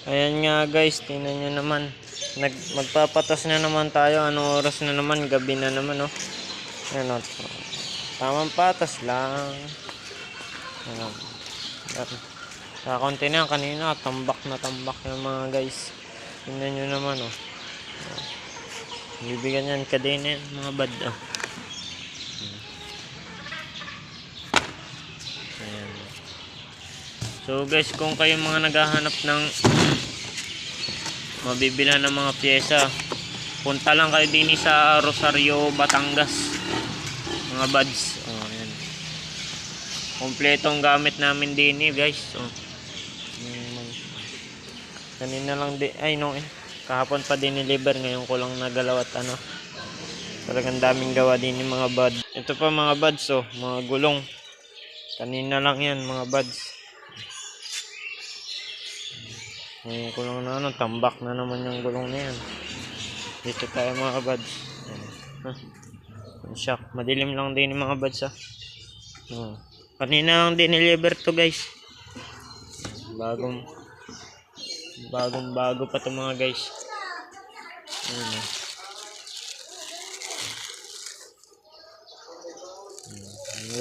Ayan nga guys, tingnan nyo naman. Magpapatas na naman tayo. Anong oras na naman? Gabi na naman, oh. Ayan, oh. Tamang patas lang. Ayan. Kakunti na kanina. Tambak na tambak yung mga guys. Tingnan nyo naman, oh. Bibigyan yan kadena yan, mga bad, oh. Ayan. So guys, kung kayo mga naghahanap ng mabibilhan ng mga pyesa, punta lang kayo din sa Rosario, Batangas, mga buds. Oh, ayan. Kompletong gamit namin din guys. Oh. Kanina lang kahapon pa dineliver, ngayon ko lang nagalaw at ano. Talagang daming gawa din yung mga bud. Ito pa mga buds, oh, mga gulong. Kanina lang yan mga buds. Ngayon ko lang na ano, tambak na naman yung gulong na yan. Dito tayo mga buds. Shock. Madilim lang din yung mga buds, ah. Kanina lang dineliver to guys. Bagong bago pa to mga guys. Ayan,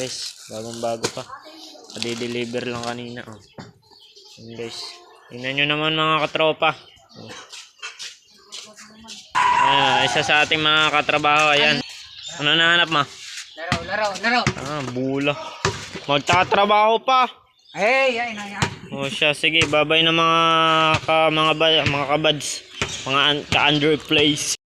guys, bagong bago pa. Adi-deliver lang kanina, oh. Ayan guys. Tingnan nyo naman mga katropa. Isa sa ating mga katrabaho. Ayan. Ano nahanap mo? Laro. Bula. Magtatrabaho pa. Ay. O siya, sige, babay na mga kabads. Mga ka-underplays.